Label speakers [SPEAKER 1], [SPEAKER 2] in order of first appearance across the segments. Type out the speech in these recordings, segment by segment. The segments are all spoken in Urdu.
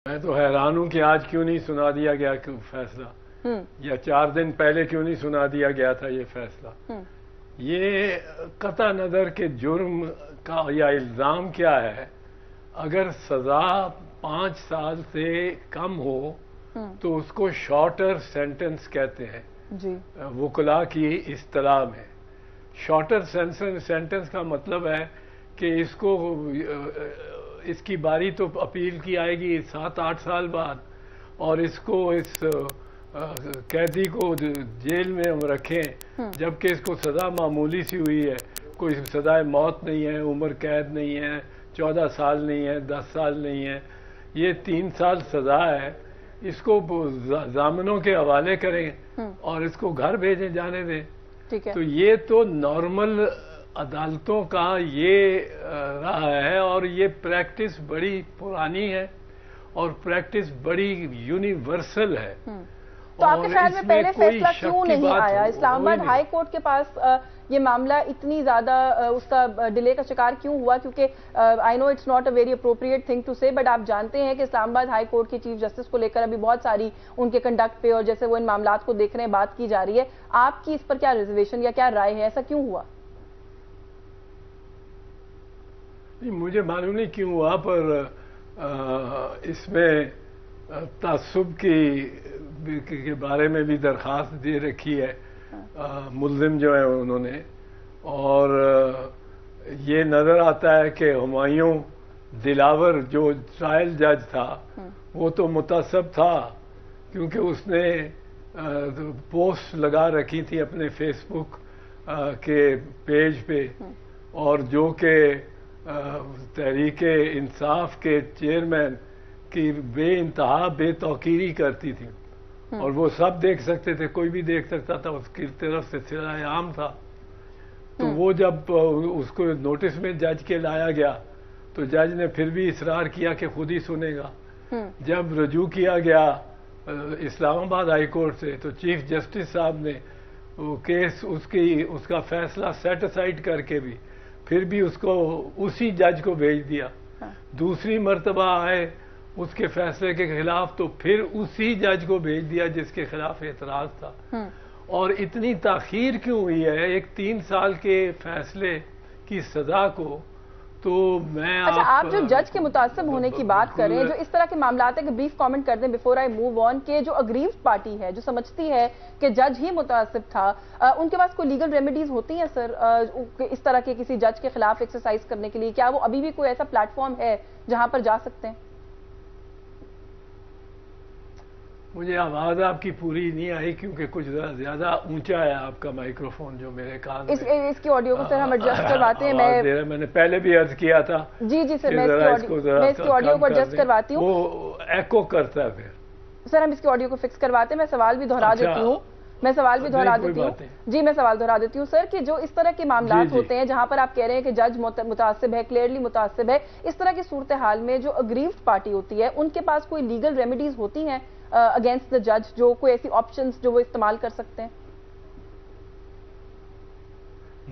[SPEAKER 1] میں تو حیران ہوں کہ آج کیوں نہیں سنا دیا گیا فیصلہ، یا 4 دن پہلے کیوں نہیں سنا دیا گیا تھا یہ فیصلہ۔ یہ قطع نظر کے جرم کا یا الزام کیا ہے، اگر سزا 5 سال سے کم ہو تو اس کو شارٹر سینٹنس کہتے ہیں وکلاء کی اصطلاح میں۔ شارٹر سینٹنس کا مطلب ہے کہ اس کی باری تو اپیل کی آئے گی 7-8 سال بعد، اور اس قیدی کو جیل میں ہم رکھیں جبکہ اس کو سزا معمولی سی ہوئی ہے، کوئی سزائے موت نہیں ہے، عمر قید نہیں ہے، 14 سال نہیں ہے، 10 سال نہیں ہے، یہ 3 سال سزا ہے۔ اس کو ضامنوں کے حوالے کریں اور اس کو گھر بھیجیں جانے دیں۔ تو یہ تو نارمل عدالتوں کا یہ رہا ہے، اور یہ پریکٹس بڑی پرانی ہے اور پریکٹس بڑی یونیورسل ہے۔
[SPEAKER 2] تو آپ کے خیال میں پہلے فیصلہ کیوں نہیں آیا؟ اسلام آباد ہائی کورٹ کے پاس یہ معاملہ اتنی زیادہ اس کا ڈیلے کا شکار کیوں ہوا؟ کیونکہ I know it's not a very appropriate thing to say, but آپ جانتے ہیں کہ اسلام آباد ہائی کورٹ کے چیف جسٹس کو لے کر ابھی بہت ساری ان کے کنڈکٹ پہ اور جیسے وہ ان معاملات کو دیکھ رہے ہیں بات کی جا رہی ہے۔ آپ کی اس پر کیا ریزرویشن یا کیا رائے ہے؟ ایسا کیوں ہوا؟
[SPEAKER 1] مجھے معلوم نہیں کیوں ہوا، پر اس میں تعصب کے بارے میں بھی درخواست دے رکھی ہے ملزم جو ہیں انہوں نے، اور یہ نظر آتا ہے کہ ہمایوں دلاور جو ٹرائل جج تھا وہ تو متعصب تھا، کیونکہ اس نے پوسٹ لگا رکھی تھی اپنے فیس بک کے پیج پہ، اور جو کہ تحریک انصاف کے چیئرمین کی بے انتہا بے توقیری کرتی تھی، اور وہ سب دیکھ سکتے تھے، کوئی بھی دیکھ سکتا تھا، اس کی طرف سے صلاح عام تھا۔ تو وہ جب اس کو نوٹس میں جج کے لایا گیا تو جج نے پھر بھی اصرار کیا کہ خود ہی سنے گا۔ جب رجوع کیا گیا اسلام آباد ہائی کورٹ سے تو چیف جسٹس صاحب نے وہ کیس اس کا فیصلہ سیٹ اسائڈ کر کے بھی پھر بھی اس کو اسی جج کو بھیج دیا۔ دوسری مرتبہ آئے اس کے فیصلے کے خلاف تو پھر اسی جج کو بھیج دیا جس کے خلاف اعتراض تھا۔ اور اتنی تاخیر کیوں ہوئی ہے ایک 3 سال کے فیصلے کی سزا کو؟ تو میں
[SPEAKER 2] آپ جو جج کے متعصب ہونے کی بات کر رہے ہیں، جو اس طرح کے معاملات ہیں، کہ بریف کامنٹ کر دیں بیفور آئی موو آن، کہ جو اگریوڈ پارٹی ہے جو سمجھتی ہے کہ جج ہی متعصب تھا، ان کے پاس کوئی لیگل ریمیڈیز ہوتی ہیں سر اس طرح کے کسی جج کے خلاف ایکسرسائز کرنے کے لیے؟ کیا وہ ابھی بھی کوئی ایسا پلیٹ فارم ہے جہاں پر جا سکتے ہیں؟
[SPEAKER 1] مجھے آواز آپ کی پوری نہیں آئی کیونکہ کچھ زیادہ اونچا ہے آپ کا مائکرو فون جو میرے کان میں۔
[SPEAKER 2] اس کی آڈیو کو سر ہم ایڈجسٹ کرواتے ہیں۔
[SPEAKER 1] میں نے پہلے بھی عرض کیا تھا۔
[SPEAKER 2] جی سر، میں اس کی آڈیو کو ایڈجسٹ کرواتی ہوں۔
[SPEAKER 1] وہ ایکو کرتا ہے پھر۔
[SPEAKER 2] سر ہم اس کی آڈیو کو فکس کرواتے ہیں، میں سوال بھی دہرا دیتی ہوں۔ میں سوال سوال دہرا دیتی ہوں سر، کہ جو اس طرح کے معاملات ہوتے ہیں جہاں پر آپ کہہ رہے ہیں کہ جج متعصب ہے، کلیئرلی متعصب ہے، اس طرح کی صورتحال میں جو اگریوڈ پارٹی ہوتی ہے ان کے پاس کوئی لیگل ریمیڈیز ہوتی ہیں اگینسٹ دا جج، جو کوئی ایسی آپشنز جو وہ استعمال کر سکتے ہیں؟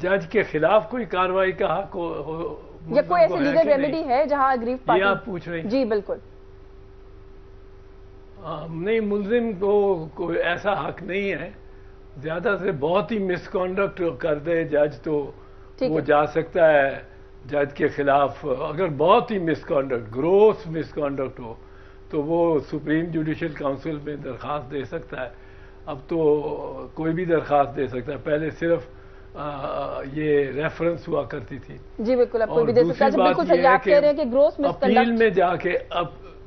[SPEAKER 1] جج کے خلاف کوئی کارروائی کا حق
[SPEAKER 2] یا کوئی ایسی لیگل ریمیڈی ہے جہاں اگریوڈ پارٹی؟
[SPEAKER 1] یہ آپ پوچھ رہے ہیں؟
[SPEAKER 2] جی بالکل۔
[SPEAKER 1] نہیں، ملزم کو کوئی ایسا حق نہیں ہے، زیادہ سے بہت ہی مس کنڈکٹ کر دے جج تو وہ جا سکتا ہے جج کے خلاف۔ اگر بہت ہی مس کنڈکٹ، گروس مس کنڈکٹ ہو تو وہ سپریم جوڈیشل کاؤنسل میں درخواست دے سکتا ہے۔ اب تو کوئی بھی درخواست دے سکتا ہے، پہلے صرف یہ ریفرنس ہوا کرتی تھی۔
[SPEAKER 2] جی بالکل، اب کوئی بھی دے سکتا ہے۔ بالکل صحیح آپ کہہ رہے ہیں کہ گروس مس کنڈکٹ
[SPEAKER 1] اپیل میں جا کے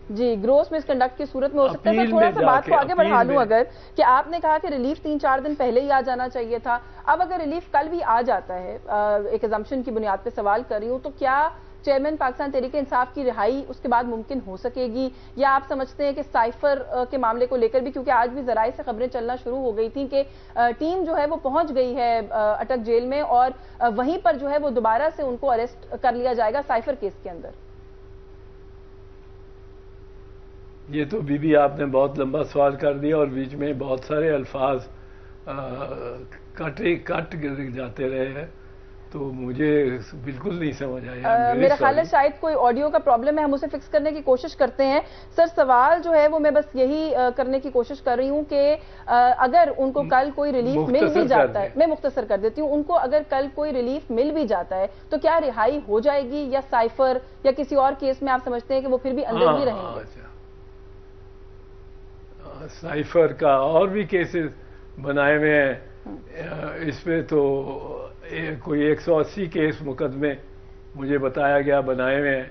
[SPEAKER 2] جی گروس مس کنڈکٹ کی صورت میں ہو سکتا ہے۔ سر تھوڑا سا بات کو آگے بڑھا لوں، اگر کہ آپ نے کہا کہ ریلیف 3-4 دن پہلے ہی آ جانا چاہیے تھا، اب اگر ریلیف کل بھی آ جاتا ہے، ایک ازمپشن کی بنیاد پہ سوال کر رہی ہوں، تو کیا چیئرمین پاکستان تحریک انصاف کی رہائی اس کے بعد ممکن ہو سکے گی؟ یا آپ سمجھتے ہیں کہ سائفر کے معاملے کو لے کر بھی، کیونکہ آج بھی ذرائع سے خبریں چلنا شروع ہو گئی تھیں کہ ٹیم جو ہے وہ پہنچ گئی ہے اٹک جیل میں، اور وہیں پر جو ہے وہ دوبارہ سے ان کو اریسٹ کر لیا جائے گا سائفر کیس کے اندر؟
[SPEAKER 1] یہ تو بی آپ نے بہت لمبا سوال کر دیا، اور بیچ میں بہت سارے الفاظ کٹ جاتے رہے ہیں، تو مجھے بالکل نہیں سمجھ آیا.
[SPEAKER 2] میرا خیال ہے شاید کوئی آڈیو کا پرابلم ہے, ہم اسے فکس کرنے کی کوشش کرتے ہیں. سر سوال جو ہے وہ میں بس یہی کرنے کی کوشش کر رہی ہوں کہ اگر ان کو کل کوئی ریلیف مل بھی جاتا ہے, میں مختصر کر دیتی ہوں, ان کو اگر کل کوئی ریلیف مل بھی جاتا ہے تو کیا رہائی ہو جائے گی, یا سائفر یا کسی اور کیس میں آپ سمجھتے ہیں کہ وہ پھر بھی اندر ہی رہیں گے؟
[SPEAKER 1] سائفر کا اور بھی کیسز بنائے ہوئے ہیں, اس میں تو کوئی 180 کیس مقدمے مجھے بتایا گیا بنائے ہوئے ہیں,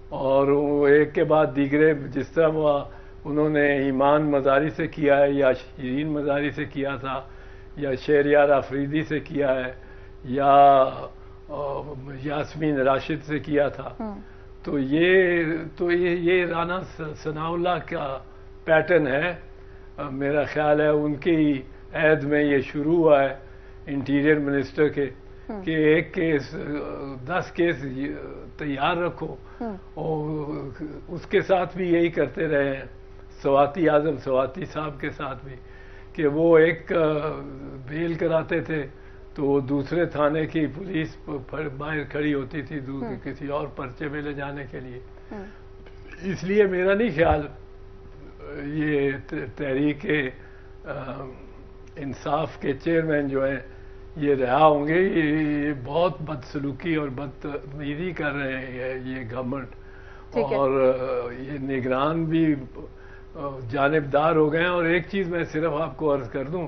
[SPEAKER 1] اور وہ ایک کے بعد دیگرے, جس طرح وہ انہوں نے ایمان مزاری سے کیا ہے, یا شیرین مزاری سے کیا تھا, یا شہریار آفریدی سے کیا ہے, یا یاسمین راشد سے کیا تھا. تو یہ رانا ثناء اللہ کا پیٹرن ہے. میرا خیال ہے ان کی عہد میں یہ شروع ہوا ہے انٹیریئر منسٹر کے, کہ ایک کیس 10 کیس تیار رکھو, اور اس کے ساتھ بھی یہی کرتے رہے ہیں, سواتی اعظم سواتی صاحب کے ساتھ بھی, کہ وہ ایک بیل کراتے تھے تو وہ دوسرے تھانے کی پولیس باہر کھڑی ہوتی تھی کسی اور پرچے میں لے جانے کے لیے. اس لیے میرا نہیں خیال یہ تحریک انصاف کے چیئرمین جو ہیں یہ رہا ہوں گے. یہ بہت بدسلوکی اور بدتمیزی کر رہے ہیں یہ گورنمنٹ, اور یہ نگران بھی جانبدار ہو گئے ہیں. اور ایک چیز میں صرف آپ کو عرض کر دوں,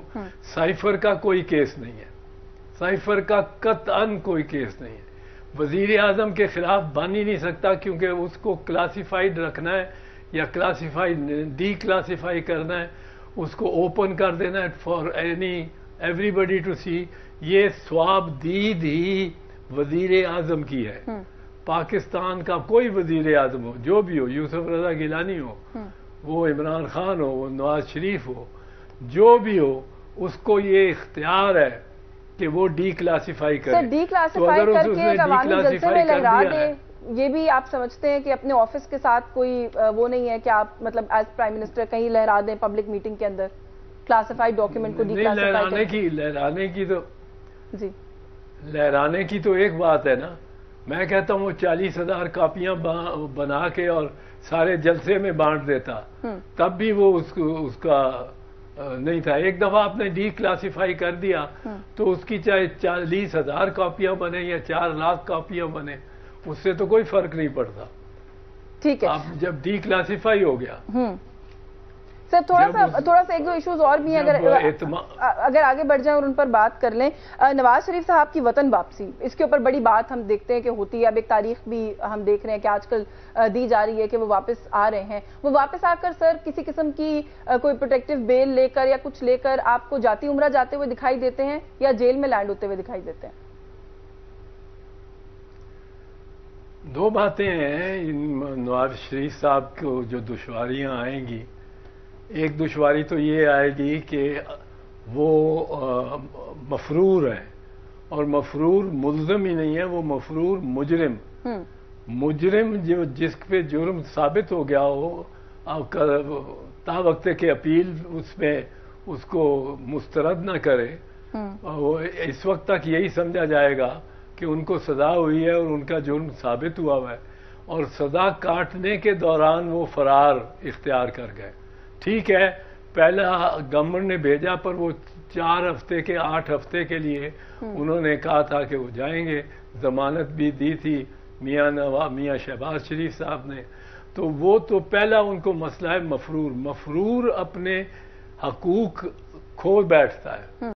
[SPEAKER 1] سائفر کا کوئی کیس نہیں ہے, سائفر کا قطعاً کوئی کیس نہیں ہے. وزیر اعظم کے خلاف بن ہی نہیں سکتا, کیونکہ اس کو کلاسیفائڈ رکھنا ہے یا کلاسیفائڈ ڈی کلاسیفائی کرنا ہے, اس کو اوپن کر دینا ہے فار ایوری بڈی ٹو سی. یہ سواب دید ہی وزیر اعظم کی ہے. پاکستان کا کوئی وزیر اعظم ہو, جو بھی ہو, یوسف رضا گیلانی ہو, وہ عمران خان ہو, وہ نواز شریف ہو, جو بھی ہو, اس کو یہ اختیار ہے کہ وہ ڈی کلاسیفائی کرے.
[SPEAKER 2] ڈی کلاسیفائی کر کے عوامی جلسے میں لہرا دے, یہ بھی آپ سمجھتے ہیں کہ اپنے آفس کے ساتھ کوئی وہ نہیں ہے کہ آپ مطلب ایز پرائم منسٹر کہیں لہرا دیں پبلک میٹنگ کے اندر کلاسیفائڈ ڈاکیومنٹ کو ڈی کلاسیفائی
[SPEAKER 1] لہرانے کی تو ایک بات ہے نا. میں کہتا ہوں وہ 40,000 کاپیاں بنا کے اور سارے جلسے میں بانٹ دیتا, تب بھی وہ اس کا نہیں تھا. ایک دفعہ آپ نے ڈی کلاسیفائی کر دیا تو اس کی چاہے 40,000 کاپیاں بنے یا 4 لاکھ کاپیاں بنے, اس سے تو کوئی فرق نہیں پڑتا.
[SPEAKER 2] ٹھیک ہے,
[SPEAKER 1] آپ جب ڈی کلاسیفائی ہو گیا.
[SPEAKER 2] سر تھوڑا سا ایک دو ایشوز اور بھی ہیں, اگر آگے بڑھ جائیں اور ان پر بات کر لیں. نواز شریف صاحب کی وطن واپسی, اس کے اوپر بڑی بات ہم دیکھتے ہیں کہ ہوتی ہے. اب ایک تاریخ بھی ہم دیکھ رہے ہیں کہ آج کل دی جا رہی ہے کہ وہ واپس آ رہے ہیں. وہ واپس آ کر سر کسی قسم کی کوئی پروٹیکٹیو بیل لے کر یا کچھ لے کر آپ کو جاتی عمرہ جاتے ہوئے دکھائی دیتے ہیں, یا جیل میں لینڈ ہوتے ہوئے دکھائی دیتے ہیں؟
[SPEAKER 1] دو باتیں ہیں. نواز شریف صاحب کو جو دشواریاں آئیں گی, ایک دشواری تو یہ آئے گی کہ وہ مفرور ہے, اور مفرور ملزم ہی نہیں ہے, وہ مفرور مجرم. مجرم جس پہ جرم ثابت ہو گیا ہو, تا وقت کے اپیل اس میں اس کو مسترد نہ کرے, اس وقت تک یہی سمجھا جائے گا کہ ان کو سزا ہوئی ہے اور ان کا جرم ثابت ہوا ہے, اور سزا کاٹنے کے دوران وہ فرار اختیار کر گئے. ٹھیک ہے, پہلا گورنمنٹ نے بھیجا, پر وہ 4 ہفتے کے 8 ہفتے کے لیے انہوں نے کہا تھا کہ وہ جائیں گے. ضمانت بھی دی تھی میاں شہباز شریف صاحب نے. تو وہ تو پہلا ان کو مسئلہ ہے مفرور. مفرور اپنے حقوق کھو بیٹھتا ہے.